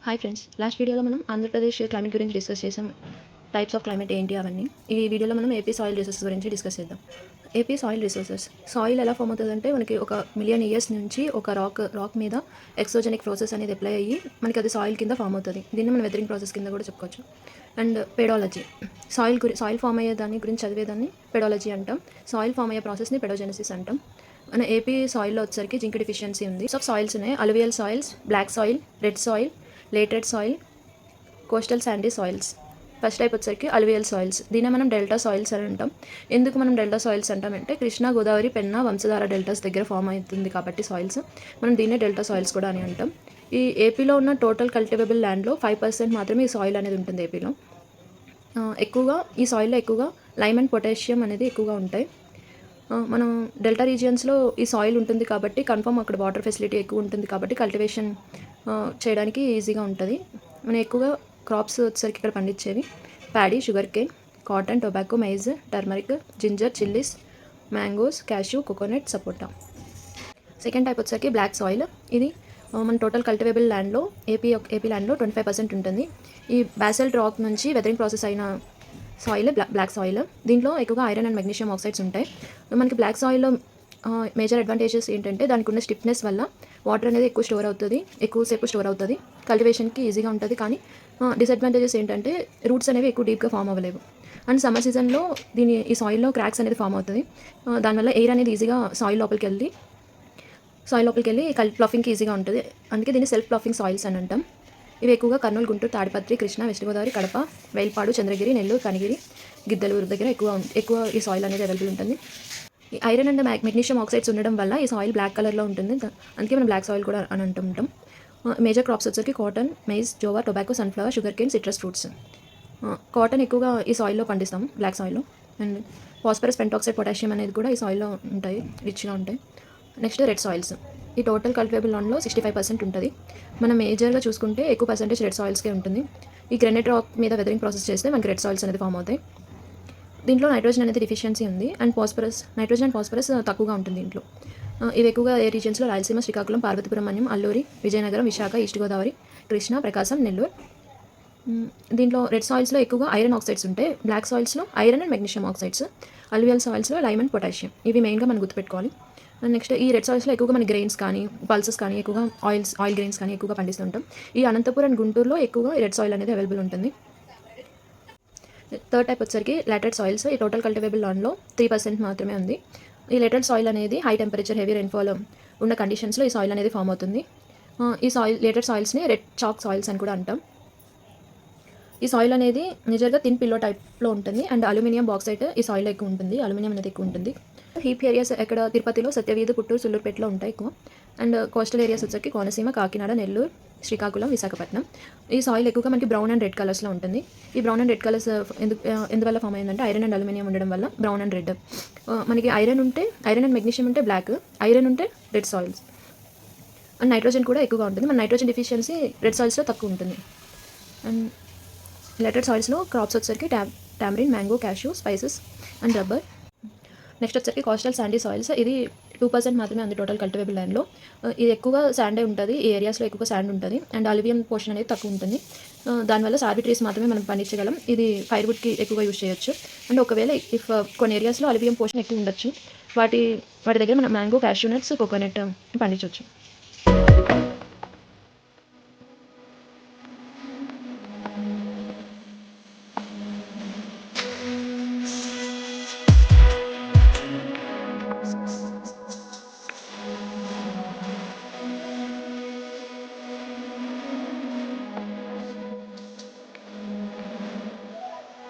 Hi friends, last వీడియోలో మనం Andhra Pradesh climate గురించి డిస్కస్ చేసాం. టైప్స్ ఆఫ్ క్లైమేట్ ఏంటి అవన్నీ. ఈ వీడియోలో మనం ఏపీ సాయిల్ రిసోర్సెస్ గురించి డిస్కస్ చేద్దాం. AP soil resources. సాయిల్ ఎలా ఫామ్ అవుతుందంటే మనకి ఒక మిలియన్ ఇయర్స్ నుంచి ఒక రాక్ మీద ఎక్సోజెనిక్ ప్రాసెస్ అనేది అప్లై అయ్యి మనకి అది సాయిల్ కింద ఫామ్ అవుతుంది. దీన్ని మనం వెదరింగ్ ప్రాసెస్ కింద కూడా చెప్పుకోవచ్చు. And pedology. సాయిల్ ఫామ్ అయ్యే దాని గురించి చదివేదాన్ని పెడాలజీ అంటాం. సాయిల్ ఫామ్ అయ్యే ప్రాసెస్ని పెడోజెనసిస్ అంటాం. మన ఏపీ సాయిల్లో వచ్చరికి జింక్ డిఫిషియన్సీ ఉంది. సో సాయిల్స్ ఉన్నాయి: alluvial soils, black soil, red soil, laterite soil, coastal sandy soils. First type వచ్చరికి అలువియల్ సాయిల్స్. దీన్ని మనం డెల్టా సాయిల్స్ అని అంటాం. ఎందుకు మనం డెల్టా సాయిల్స్ అంటామంటే కృష్ణా, గోదావరి, పెన్నా, వంశధార డెల్టాస్ దగ్గర ఫామ్ అవుతుంది కాబట్టి సాయిల్స్ మనం దీన్నే డెల్టా సాయిల్స్ కూడా అని అంటాం. ఈ ఏపీలో ఉన్న టోటల్ కల్టివబుల్ ల్యాండ్లో 5% మాత్రమే ఈ సాయిల్ అనేది ఉంటుంది ఏపీలో. ఎక్కువగా ఈ సాయిల్లో ఎక్కువగా లైమ్ అండ్ పొటాషియం అనేది ఎక్కువగా ఉంటాయి. మనం డెల్టా రీజియన్స్లో ఈ సాయిల్ ఉంటుంది కాబట్టి కన్ఫర్మ్ అక్కడ వాటర్ ఫెసిలిటీ ఎక్కువ ఉంటుంది కాబట్టి కల్టివేషన్ చేయడానికి ఈజీగా ఉంటుంది. మనం ఎక్కువగా క్రాప్స్ వచ్చేసరికి ఇక్కడ పండించేవి paddy, sugar cane, cotton, tobacco, maize, turmeric, ginger, chillies, mangoes, cashew, coconut, sapota. Second type వచ్చేసరికి బ్లాక్ సాయిల్. ఇది మన టోటల్ కల్టివేబుల్ ల్యాండ్లో ఏపీ ల్యాండ్లో 25% ఉంటుంది. ఈ బాసల్ట్ రాక్ నుంచి వెదరింగ్ ప్రాసెస్ అయిన సాయిల్ బ్లాక్ సాయిల్. దీంట్లో ఎక్కువగా ఐరన్ అండ్ మెగ్నీషియం ఆక్సైడ్స్ ఉంటాయి. మనకి బ్లాక్ సాయిల్లో మేజర్ అడ్వాంటేజెస్ ఏంటంటే దానికి ఉన్న స్టిఫ్నెస్ వల్ల వాటర్ అనేది ఎక్కువసేపు స్టోర్ అవుతుంది, కల్టివేషన్కి ఈజీగా ఉంటుంది. కానీ డిసడ్వాంటేజెస్ ఏంటంటే రూట్స్ అనేవి ఎక్కువ డీప్గా ఫామ్ అవ్వలేవు. అండ్ సమ్మర్ సీజన్లో ఈ సాయిల్లో క్రాక్స్ అనేది ఫామ్ అవుతుంది. దానివల్ల ఎయిర్ అనేది ఈజీగా సాయిల్ లోపలికి వెళ్ళి ప్లఫింగ్కి ఈజీగా ఉంటుంది. అందుకే దీన్ని సెల్ఫ్ ప్లఫింగ్ సాయిల్స్ అని అంటాం. ఇవి ఎక్కువగా కర్నూలు, గుంటూరు, తాడిపత్రి, కృష్ణా, వెస్ట్ గోదావరి, కడప, వేల్పాడు, చంద్రగిరి, నెల్లూరు, కనిగిరి, గిద్దలూరు దగ్గర ఎక్కువ ఈ సాయిల్ అనేది అవైలబుల్ ఉంటుంది. ఈ ఐరన్ అండ్ మెగ్నీషియం ఆక్సైడ్స్ ఉండడం వల్ల ఈ సాయిల్ బ్లాక్ కలర్లో ఉంటుంది. అందుకే మనం బ్లాక్ సాయిల్ కూడా అని అంటుంటాం. మేజర్ క్రాప్స్ వచ్చరికి cotton, maize, jowar, tobacco, sunflower, sugar cane, citrus fruits. Cotton ఎక్కువగా ఈ సాయిల్లో పండిస్తాం, బ్లాక్ సాయిల్లో. అండ్ ఫాస్ఫరస్, పెంటాక్సైడ్, పొటాషియం అనేది కూడా ఈ సాయిల్లో ఉంటాయి, రిచ్గా ఉంటాయి. Next red soils. ఈ టోటల్ కల్టివేబుల్ ల్యాండ్లో 65% ఉంటుంది. మనం మేజర్గా చూసుకుంటే ఎక్కువ పర్సెంటేజ్ రెడ్ సాయిల్స్కే ఉంటుంది. ఈ గ్రెనైట్ రాక్ మీద వెదరింగ్ ప్రాసెస్ చేస్తే మనకి రెడ్ సాయిల్స్ అనేది ఫామ్ అవుతాయి. దీంట్లో నైట్రోజన్ అనేది డిఫిషియన్సీ ఉంది అండ్ నైట్రోజన్ అండ్ ఫాస్ఫరస్ తక్కువగా ఉంటుంది దీంట్లో. ఇవి ఎక్కువగా ఏ రీజియన్స్లో రాయలసీమ, శ్రీకాకుళం, పార్వతీపురం, మన్యం, అల్లూరి, విజయనగరం, విశాఖ, ఈస్ట్ గోదావరి, కృష్ణా, ప్రకాశం, నెల్లూరు. దీంట్లో రెడ్ సాయిల్స్లో ఎక్కువగా ఐరన్ ఆక్సైడ్స్ ఉంటాయి, బ్లాక్ సాయిల్స్లో iron and magnesium oxides, alluvial సాయిల్స్లో లైమ్ అండ్ పొటాషియం. ఇవి మెయిన్గా మనం గుర్తుపెట్టుకోవాలి. అండ్ నెక్స్ట్ ఈ రెడ్ సాయిల్స్లో ఎక్కువగా మన గ్రెయిన్స్ కానీ, పల్సెస్ కానీ, ఎక్కువగా ఆయిల్ గ్రెయిన్స్ కానీ ఎక్కువగా పండిస్తుంటాం. ఈ అనంతపురం అండ్ గుంటూరులో ఎక్కువగా రెడ్ సాయిల్ అనేది అవైలబుల్ ఉంటుంది. థర్డ్ టైప్ వచ్చరికి లాటెడ్ సాయిల్స్. ఈ టోటల్ కల్టివేబుల్ ల్యాండ్లో 3% మాత్రమే ఉంది. ఈ లాటెడ్ సాయిల్ అనేది హై టెంపరేచర్, హెవీ రెయిన్ఫాల్ ఉన్న కండిషన్స్లో ఈ సాయిల్ అనేది ఫామ్ అవుతుంది. ఈ లాటెడ్ సాయిల్స్ని రెడ్ చాక్ సాయిల్స్ అని కూడా అంటాం. ఈ సాయిల్ అనేది మేజర్గా థిన్ పిల్లో టైప్లో ఉంటుంది అండ్ అల్యూమినియం బాక్సైట్ ఈ సాయిల్ ఎక్కువ ఉంటుంది, అల్యూమినియం అనేది ఎక్కువ ఉంటుంది. హీప్ ఏరియాస్ ఎక్కడ తిరుపతిలో, సత్యవీధి, పుట్టూరు, సుల్లూరుపేటలో ఉంటాయి ఎక్కువ. అండ్ కోస్టల్ ఏరియాస్ వచ్చరికి కోనసీమ, కాకినాడ, నెల్లూరు, శ్రీకాకుళం, విశాఖపట్నం. ఈ సాయిల్ ఎక్కువగా మనకి బ్రౌన్ అండ్ రెడ్ కలర్స్లో ఉంటుంది. ఈ బ్రౌన్ అండ్ రెడ్ కలర్స్ ఎందువల్ల ఫామ్ అయిందంటే ఐరన్ అండ్ అల్యూమినియం ఉండడం వల్ల బ్రౌన్ అండ్ రెడ్. మనకి ఐరన్ అండ్ మెగ్నీషియం ఉంటే బ్లాక్, ఐరన్ ఉంటే రెడ్ సాయిల్స్. అండ్ నైట్రోజన్ కూడా ఎక్కువగా ఉంటుంది. మన నైట్రోజన్ డిఫిషియన్సీ రెడ్ సాయిల్స్లో తక్కువ ఉంటుంది. అండ్ లెటెడ్ సాయిల్స్లో క్రాప్స్ వచ్చరికి tamarind, mango, cashew, spices and rubber. Next వచ్చరికి కోస్టల్ శాండీ సాయిల్స్. ఇది 2% మాత్రమే ఉంది టోటల్ కల్టివేబుల్ ల్యాండ్లో. ఇది ఎక్కువగా శాండే ఉంటుంది, ఈ ఏరియాస్లో ఎక్కువగా శాండ్ ఉంటుంది అండ్ అలివియం పోర్షన్ అనేది తక్కువ ఉంటుంది. దానివల్ల సార్బీ ట్రీస్ మాత్రమే మనం పండించగలం. ఇది ఫైర్వుడ్కి ఎక్కువగా యూజ్ చేయొచ్చు. అండ్ ఒకవేళ కొన్ని ఏరియాస్లో అలివియం పోర్షన్ ఎక్కువ ఉండొచ్చు, వాటి దగ్గర మనం మ్యాంగో, క్యాష్యూ నట్స్, కోకోనట్ పండించవచ్చు.